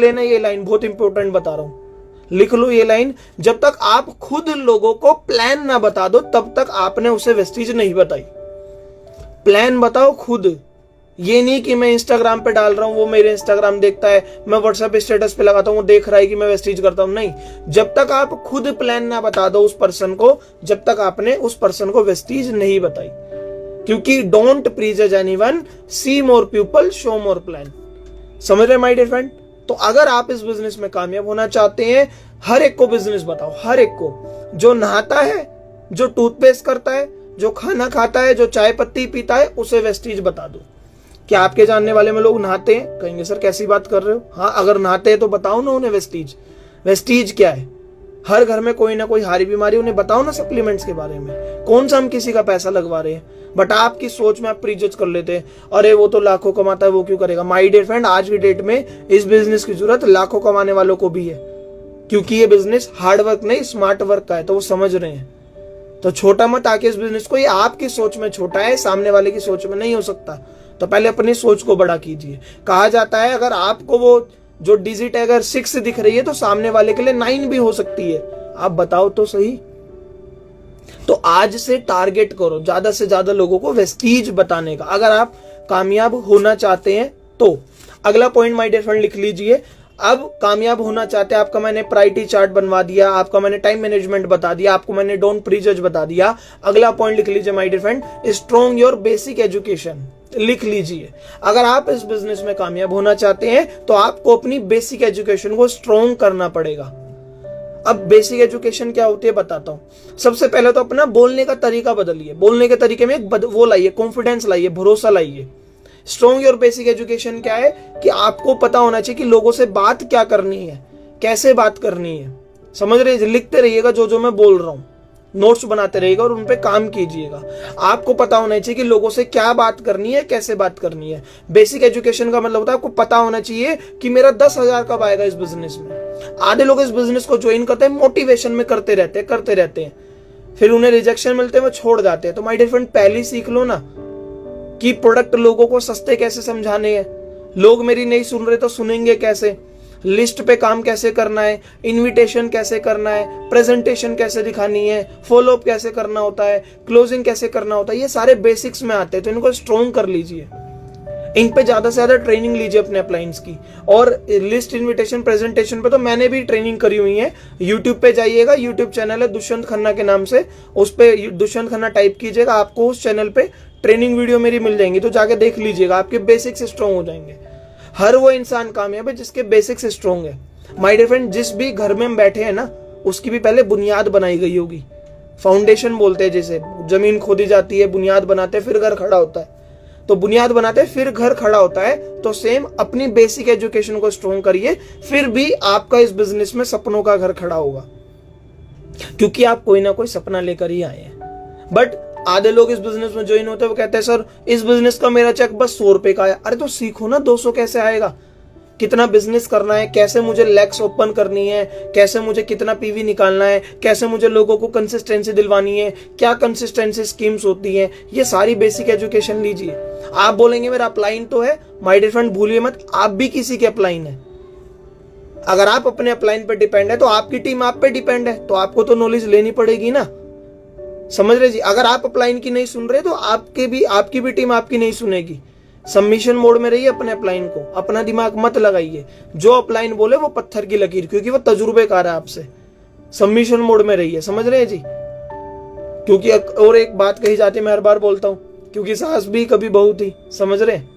लेना ये लाइन, बहुत इंपॉर्टेंट बता रहा हूं, लिख लो ये लाइन। जब तक आप खुद लोगों को प्लान ना बता दो तब तक आपने उसे वेस्टीज नहीं बताई। प्लान बताओ खुद, ये नहीं कि मैं इंस्टाग्राम पे डाल रहा हूं, वो मेरे इंस्टाग्राम देखता है, मैं व्हाट्सएप स्टेटस पे लगाता हूं, वो देख रहा है कि मैं वेस्टीज करता हूं। नहीं, जब तक आप खुद प्लान ना बता दो उस पर्सन को, जब तक आपने उस पर्सन को वेस्टीज नहीं बताई। क्योंकि don't prejudge anyone, see more people, show more plan. समझ रहे माय डियर फ्रेंड? तो अगर आप इस बिजनेस में कामयाब होना चाहते हैं, हर एक को बिजनेस बताओ, हर एक को, जो नहाता है, जो टूथपेस्ट करता है, जो खाना खाता है, जो चाय पत्ती पीता है, उसे वेस्टीज बता दो। क्या आपके जानने वाले में लोग नहाते हैं? कहेंगे सर कैसी बात कर रहे हो। हाँ, अगर नहाते हैं तो बताओ ना उन्हें वेस्टीज। वेस्टीज क्या है? हर घर में कोई ना कोई हारी बीमारी, उन्हें बताओ ना सप्लीमेंट्स के बारे में। कौन सा हम किसी का पैसा लगवा रहे हैं? बट आपकी सोच में आप प्रीजज कर लेते हैं, अरे वो तो लाखों कमाता है, वो क्यों करेगा। माय डियर फ्रेंड, आज की डेट में इस बिजनेस की जरूरत लाखों कमाने वालों को भी है, क्योंकि ये बिजनेस हार्ड वर्क नहीं स्मार्ट वर्क का है, तो वो समझ रहे हैं। तो छोटा मत आके इस बिजनेस को, ये आपकी सोच में छोटा है, सामने वाले की सोच में नहीं हो सकता। तो पहले अपनी सोच को बड़ा कीजिए। कहा जाता है अगर आपको वो जो डिजिट है अगर 6 दिख रही है तो सामने वाले के लिए 9 भी हो सकती है। आप बताओ तो सही। तो आज से टारगेट करो ज्यादा से ज्यादा लोगों को वेस्टीज बताने का, अगर आप कामयाब होना चाहते हैं तो। अगला पॉइंट माय डियर फ्रेंड लिख लीजिए। अब कामयाब होना चाहते हैं, आपका मैंने प्रायोरिटी चार्ट बनवा दिया, आपका मैंने टाइम मैनेजमेंट बता दिया, आपको मैंने डोंट प्रीजज बता दिया। अगला पॉइंट लिख लीजिए my dear friend, strong your basic education. लिख लीजिए, अगर आप इस बिजनेस में कामयाब होना चाहते हैं तो आपको अपनी बेसिक एजुकेशन को स्ट्रॉन्ग करना पड़ेगा। अब बेसिक एजुकेशन क्या होती है बताता हूं। सबसे पहले तो अपना बोलने का तरीका बदलिए, बोलने के तरीके में वो लाइए, कॉन्फिडेंस लाइए, भरोसा लाइए। स्ट्रॉन्ग योर बेसिक एजुकेशन क्या है कि आपको पता होना चाहिए कि लोगों से बात क्या करनी है, कैसे बात करनी है। समझ रहे? लिखते रहिएगा जो जो मैं बोल रहा हूं, नोट्स बनाते रहिएगा और उन पे काम कीजिएगा। आपको पता होना चाहिए कि लोगों से क्या बात करनी है, कैसे बात करनी है। बेसिक एजुकेशन का मतलब होता है आपको पता होना चाहिए कि मेरा 10,000 कब आएगा इस बिजनेस में। आधे लोग इस बिजनेस को ज्वाइन करते हैं, मोटिवेशन में करते रहते हैं, फिर उन्हें रिजेक्शन मिलते हैं, वो छोड़ जाते हैं। तो माय डियर फ्रेंड, पहले ही सीख लो ना कि प्रोडक्ट लोगों को सस्ते कैसे समझाने हैं। लोग मेरी नहीं सुन रहे तो सुनेंगे कैसे, लिस्ट पे काम कैसे करना है, इनविटेशन कैसे करना है, प्रेजेंटेशन कैसे दिखानी है, फॉलो अप कैसे करना होता है, क्लोजिंग कैसे करना होता है, ये सारे बेसिक्स में आते हैं। तो इनको स्ट्रॉन्ग कर लीजिए, इन पे ज्यादा से ज्यादा ट्रेनिंग लीजिए अपने अपलाइंस की। और लिस्ट, इनविटेशन, प्रेजेंटेशन पे तो मैंने भी ट्रेनिंग करी हुई है। यूट्यूब पे जाइएगा, यूट्यूब चैनल है दुष्यंत खन्ना के नाम से, उस पे दुष्यंत खन्ना टाइप कीजिएगा, आपको उस चैनल पे ट्रेनिंग वीडियो मेरी मिल जाएंगी, तो जाके देख लीजिएगा, आपके बेसिक्स स्ट्रॉन्ग हो जाएंगे। हर वो इंसान कामयाब है जिसके बेसिक्स स्ट्रॉन्ग है। माय डियर फ्रेंड, जिस भी घर में हम बैठे हैं ना, उसकी भी पहले बुनियाद बनाई गई होगी। फाउंडेशन बोलते हैं, जैसे जमीन खोदी जाती है, बुनियाद बनाते हैं, फिर घर खड़ा होता है। तो बुनियाद बनाते हैं फिर घर खड़ा होता है। तो सेम अपनी बेसिक एजुकेशन को स्ट्रॉन्ग करिए, फिर भी आपका इस बिजनेस में सपनों का घर खड़ा होगा, क्योंकि आप कोई ना कोई सपना लेकर ही आए हैं। बट आधे लोग इस बिजनेस में ज्वाइन होते हैं, वो कहते हैं सर इस बिजनेस का मेरा चेक बस 100 रुपए का आया। अरे तो सीखो ना 200 कैसे आएगा, कितना बिजनेस करना है, कैसे मुझे लैक्स ओपन करनी है, कैसे मुझे कितना पीवी निकालना है, कैसे मुझे लोगों को कंसिस्टेंसी दिलवानी है, क्या कंसिस्टेंसी स्कीम्स होती हैं, ये सारी बेसिक एजुकेशन लीजिए। आप बोलेंगे मेरा अपलाइन तो है, माय डियर फ्रेंड भूलिए मत, आप भी किसी के अपलाइन है। अगर आप अपने अपलाइन पे डिपेंड है तो आपकी टीम आप पे डिपेंड है, तो आपको तो नॉलेज लेनी पड़ेगी ना। समझ रहे जी? अगर आप अपलाइन की नहीं सुन रहे तो आपकी भी टीम आपकी नहीं सुनेगी। सबमिशन मोड में रहिए अपने अपलाइन को, अपना दिमाग मत लगाइए। जो अपलाइन बोले वो पत्थर की लकीर, क्योंकि वो तजुर्बेकार है आपसे। सबमिशन मोड में रहिए, समझ रहे हैं जी? क्योंकि और एक बात कही जाती है, मैं हर बार बोलता हूं, क्योंकि सास भी कभी बहू थी। समझ रहे हैं?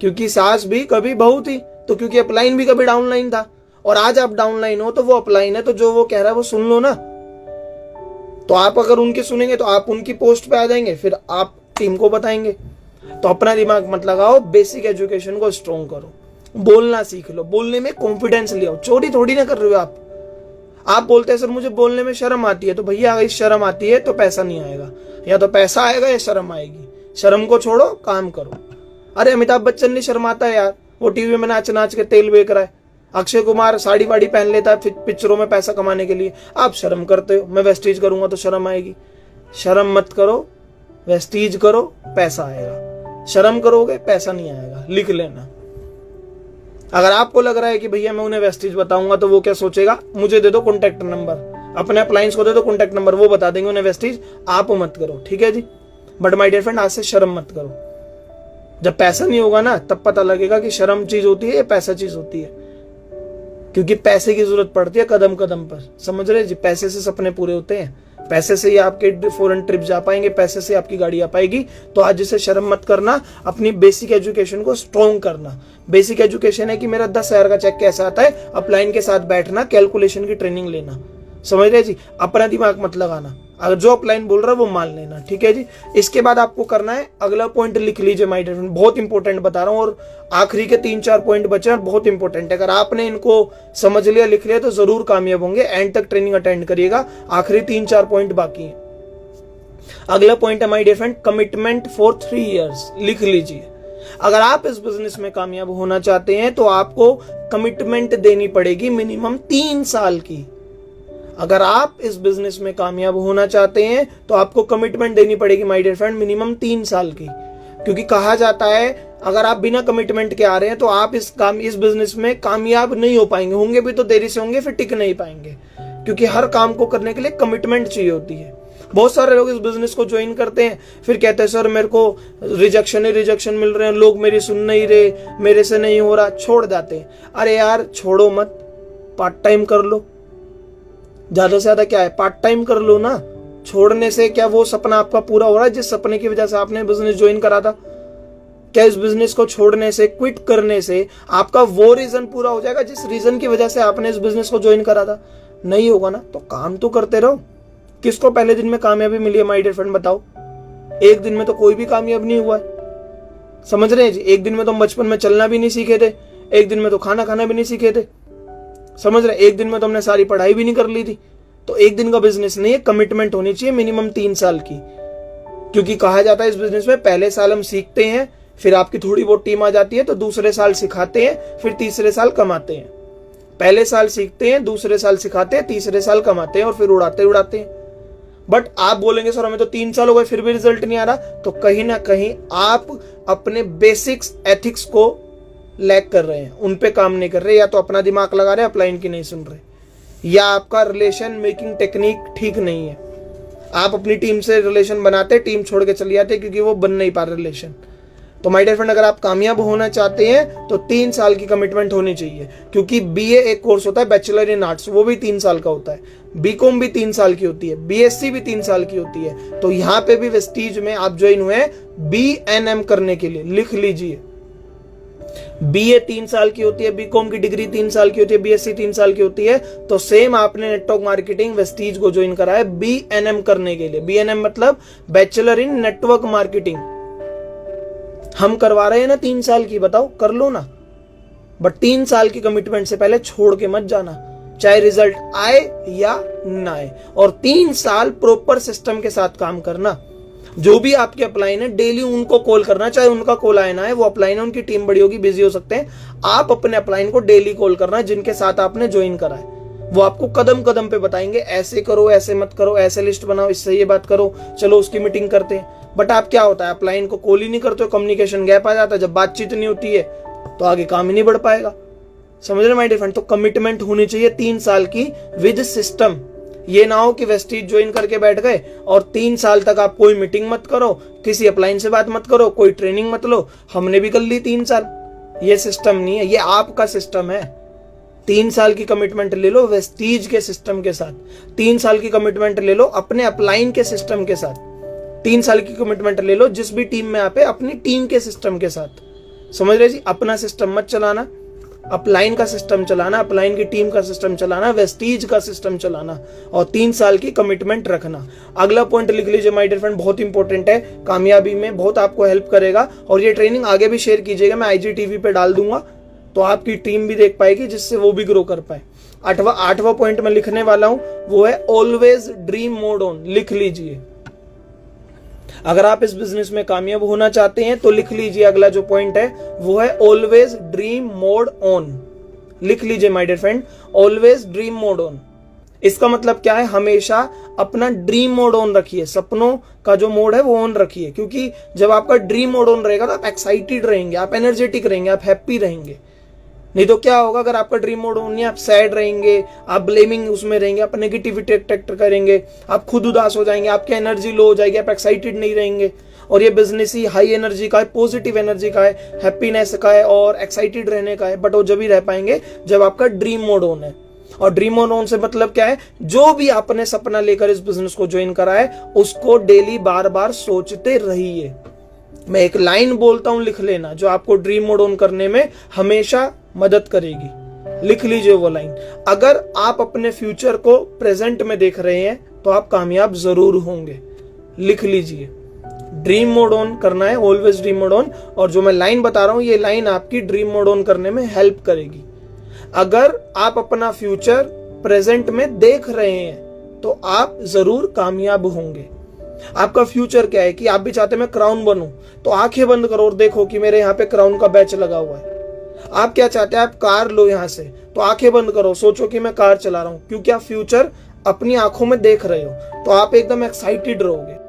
क्योंकि सास भी कभी बहू थी, तो क्योंकि अपलाइन भी कभी डाउनलाइन था, और आज आप डाउनलाइन हो तो वो अपलाइन है, तो जो वो कह रहा है वो सुन लो ना। तो आप अगर उनकी सुनेंगे तो आप उनकी पोस्ट पे आ जाएंगे, फिर आप टीम को बताएंगे। तो अपना दिमाग मत लगाओ, बेसिक एजुकेशन को स्ट्रॉन्ग करो, बोलना सीख लो, बोलने में कॉन्फिडेंस ले आओ। चोरी थोड़ी ना कर रहे हो आप बोलते हैं सर मुझे बोलने में शर्म आती है, तो भैया अगर शर्म आती है तो पैसा नहीं आएगा, या तो पैसा आएगा या शर्म आएगी। शर्म को छोड़ो, काम करो। अरे अमिताभ बच्चन नहीं शर्माता है यार, वो टीवी में नाच नाच के तेल बेच रहा है। अक्षय कुमार साड़ी वाड़ी पहन लेता है पिक्चरों में पैसा कमाने के लिए। आप शर्म करते हो, मैं वेस्टीज करूंगा तो शर्म आएगी। शर्म मत करो, वेस्टीज करो, पैसा आएगा। शर्म करोगे पैसा नहीं आएगा, लिख लेना। अगर आपको लग रहा है कि भैया मैं उन्हें वेस्टीज बताऊंगा तो वो क्या सोचेगा, मुझे दे दो कॉन्टैक्ट नंबर, अपने अपलायंस को दे दो कॉन्टैक्ट नंबर, वो बता देंगे उन्हें वेस्टीज, आप मत करो, ठीक है जी। बट माय डियर फ्रेंड, आज से शर्म मत करो। जब पैसा नहीं होगा ना तब पता लगेगा कि शर्म चीज होती है या पैसा चीज होती है, क्योंकि पैसे की जरूरत पड़ती है कदम कदम पर, समझ रहे जी। पैसे से सपने पूरे होते हैं, पैसे से ही आपके फॉरेन ट्रिप जा पाएंगे, पैसे से आपकी गाड़ी आ पाएगी। तो आज जिसे शर्म मत करना, अपनी बेसिक एजुकेशन को स्ट्रॉन्ग करना। बेसिक एजुकेशन है कि मेरा 10,000 का चेक कैसे आता है, अपलाइन के साथ बैठना, कैलकुलेशन की ट्रेनिंग लेना, समझ रहे जी। अपना दिमाग मत लगाना, अगर जो अपलाइन बोल रहा है वो मान लेना, ठीक है जी। इसके बाद आपको करना है, अगला पॉइंट लिख लीजिए माय डियर फ्रेंड, बहुत इंपॉर्टेंट बता रहा हूं, और आखिरी के 3-4 पॉइंट बचे हैं, बहुत इंपॉर्टेंट है। अगर आपने इनको समझ लिया, लिख लिया तो जरूर कामयाब होंगे। एंड तक ट्रेनिंग अटेंड करिएगा, आखिरी 3-4 पॉइंट बाकी है। अगला पॉइंट है my dear friend, commitment for 3 years, लिख लीजिए। अगर आप इस बिजनेस में कामयाब होना चाहते हैं तो आपको कमिटमेंट देनी पड़ेगी मिनिमम 3 साल की। अगर आप इस बिजनेस में कामयाब होना चाहते हैं तो आपको कमिटमेंट देनी पड़ेगी माय डियर फ्रेंड मिनिमम 3 साल की, क्योंकि कहा जाता है अगर आप बिना कमिटमेंट के आ रहे हैं तो आप इस बिजनेस में कामयाब नहीं हो पाएंगे, होंगे भी तो देरी से होंगे, फिर टिक नहीं पाएंगे, क्योंकि हर काम को करने के लिए कमिटमेंट चाहिए होती है। बहुत सारे लोग इस बिजनेस को ज्वाइन करते हैं, फिर कहते हैं सर मेरे को रिजेक्शन ही रिजेक्शन मिल रहे हैं, लोग मेरी सुन नहीं रहे, मेरे से नहीं हो रहा, छोड़ जाते हैं। अरे यार छोड़ो मत, पार्ट टाइम कर लो, ज्यादा से ज्यादा क्या है, पार्ट टाइम कर लो ना। छोड़ने से क्या वो सपना आपका पूरा हो रहा है जिस सपने की वजह से आपने बिजनेस ज्वाइन करा था? क्या इस बिजनेस को छोड़ने से, क्विट करने से आपका वो रीजन पूरा हो जाएगा जिस रीजन की वजह से आपने इस बिजनेस को ज्वाइन करा था? नहीं होगा ना। तो काम तो करते रहो। किसको पहले दिन में कामयाबी मिली है माय डियर फ्रेंड, बताओ? एक दिन में तो कोई भी कामयाब नहीं हुआ है, समझ रहे हैं जी। एक दिन में तो बचपन में चलना भी नहीं सीखे थे, एक दिन में तो खाना खाना भी नहीं सीखे थे, समझ रहे। एक दिन में तो हमने सारी पढ़ाई भी नहीं कर ली थी। तो एक दिन का बिजनेस नहीं है, कमिटमेंट होनी चाहिए मिनिमम 3 साल की, क्योंकि कहा जाता है इस बिजनेस में पहले साल हम सीखते हैं, फिर आपकी थोड़ी बहुत टीम आ जाती है तो दूसरे साल सिखाते हैं, फिर तीसरे साल कमाते हैं। पहले साल सीखते हैं, दूसरे साल सिखाते हैं, तीसरे साल कमाते हैं और फिर उड़ाते उड़ाते हैं। बट आप बोलेंगे सर हमें तो 3 साल हो गए फिर भी रिजल्ट नहीं आ रहा, तो कहीं ना कहीं आप अपने बेसिक्स एथिक्स को लैक कर रहे हैं, उन पे काम नहीं कर रहे, या तो अपना दिमाग लगा रहे, अपलाइन की नहीं सुन रहे, या आपका रिलेशन मेकिंग टेक्निक ठीक नहीं है। आप अपनी टीम से रिलेशन बनाते, टीम छोड़ के चले जाते क्योंकि वो बन नहीं पा रहा रिलेशन। तो माय डियर फ्रेंड, अगर आप कामयाब होना चाहते हैं तो 3 साल की कमिटमेंट होनी चाहिए, क्योंकि बीए एक कोर्स होता है बैचलर इन आर्ट्स, वो भी 3 साल का होता है, बीकॉम भी 3 साल की होती है, बीएससी भी 3 साल की होती है। तो यहाँ पे भी वेस्टीज में आप ज्वाइन हुए बीएनएम करने के लिए, लिख लीजिए। बीए 3 साल की होती है, बीकॉम की डिग्री 3 साल की होती है, बीएससी 3 साल की होती है। तो सेम आपने नेटवर्क मार्केटिंग वेस्टीज को ज्वाइन करा है बीएनएम करने के लिए। बीएनएम मतलब बैचलर इन नेटवर्क मार्केटिंग। हम करवा रहे हैं ना 3 साल की, बताओ कर लो ना। बट 3 साल की कमिटमेंट से पहले छोड़ के मत जाना, चाहे रिजल्ट आए या ना आए। और 3 साल प्रॉपर सिस्टम के साथ काम करना। जो भी आपके अपलाइन है डेली उनको कॉल करना, चाहे उनका कॉल आए ना आए, वो अपलाइन है, उनकी टीम बड़ी होगी, बिजी हो सकते हैं। आप अपने अपलाइन को डेली कॉल करना जिनके साथ आपने ज्वाइन करा है। वो आपको कदम कदम पे बताएंगे, ऐसे करो, ऐसे मत करो, ऐसे लिस्ट बनाओ, इससे ये बात करो, चलो उसकी मीटिंग करते हैं। बट आप क्या होता है, अपलाइन को कॉल ही नहीं करते हो, कम्युनिकेशन गैप आ जाता है। जब बातचीत नहीं होती है तो आगे काम ही नहीं बढ़ पाएगा, समझ रहे माय डियर फ्रेंड। तो कमिटमेंट होनी चाहिए 3 साल की विद सिस्टम। ये ना हो कि वेस्टीज ज्वाइन करके बैठ गए और 3 साल तक आप कोई मीटिंग मत करो, किसी अपलाइन से बात मत करो, कोई ट्रेनिंग मत लो, हमने भी कर ली 3 साल। ये सिस्टम नहीं है, ये आपका सिस्टम है। 3 साल की कमिटमेंट ले लो वेस्टीज के सिस्टम के साथ, 3 साल की कमिटमेंट ले लो अपने अपलाइन के सिस्टम के साथ, 3 साल की कमिटमेंट ले लो जिस भी टीम में आप है अपनी टीम के सिस्टम के साथ। समझ रहे जी, अपना सिस्टम मत चलाना, अपलाइन का सिस्टम चलाना, अपलाइन की टीम का सिस्टम चलाना, वेस्टीज का सिस्टम चलाना, और 3 साल की कमिटमेंट रखना। अगला पॉइंट लिख लीजिए माय डियर फ्रेंड, बहुत इंपॉर्टेंट है, कामयाबी में बहुत आपको हेल्प करेगा। और ये ट्रेनिंग आगे भी शेयर कीजिएगा, मैं IGTV पे डाल दूंगा तो आपकी टीम भी देख पाएगी, जिससे वो भी ग्रो कर पाए। 8वां पॉइंट मैं लिखने वाला हूं, वो है ऑलवेज ड्रीम मोड ऑन, लिख लीजिए। अगर आप इस बिजनेस में कामयाब होना चाहते हैं तो लिख लीजिए, अगला जो पॉइंट है वो है ऑलवेज ड्रीम मोड ऑन, लिख लीजिए my dear friend, always dream mode on. इसका मतलब क्या है, हमेशा अपना ड्रीम मोड ऑन रखिए, सपनों का जो मोड है वो ऑन रखिए, क्योंकि जब आपका ड्रीम मोड ऑन रहेगा तो आप एक्साइटेड रहेंगे, आप एनर्जेटिक रहेंगे, आप हैप्पी रहेंगे। नहीं तो क्या होगा, अगर आपका ड्रीम मोड ऑन नहीं, आप सैड रहेंगे, आप ब्लेमिंग उसमें रहेंगे, आप नेगेटिविटी अट्रैक्ट करेंगे, आप खुद उदास हो जाएंगे, आपकी एनर्जी लो हो जाएगी, आप एक्साइटेड नहीं रहेंगे। और ये बिजनेस ही हाई एनर्जी का है, पॉजिटिव एनर्जी का है, हैप्पीनेस का है और एक्साइटेड रहने का है, बट वो जब ही रह पाएंगे जब आपका ड्रीम मोड ऑन है। और ड्रीम मोड ऑन से मतलब क्या है, जो भी आपने सपना लेकर इस बिजनेस को ज्वाइन करा है उसको डेली बार बार सोचते रहिए। मैं एक लाइन बोलता हूं, लिख लेना, जो आपको ड्रीम मोड ऑन करने में हमेशा मदद करेगी। लिख लीजिए वो लाइन। अगर आप अपने फ्यूचर को प्रेजेंट में देख रहे हैं तो आप कामयाब जरूर होंगे। लिख लीजिए, ड्रीम मोड ऑन करना है, ऑलवेज ड्रीम मोड ऑन। और जो मैं लाइन बता रहा हूं, ये लाइन आपकी ड्रीम मोड ऑन करने में हेल्प करेगी। अगर आप अपना फ्यूचर प्रेजेंट में देख रहे हैं तो आप जरूर कामयाब होंगे। आपका फ्यूचर क्या है कि आप भी चाहते हैं मैं क्राउन बनूं, तो आंखें बंद करो और देखो कि मेरे यहाँ पे क्राउन का बैच लगा हुआ है। आप क्या चाहते हैं, आप कार लो यहाँ से, तो आंखें बंद करो, सोचो कि मैं कार चला रहा हूं, क्योंकि आप फ्यूचर अपनी आंखों में देख रहे हो, तो आप एकदम एक्साइटेड रहोगे।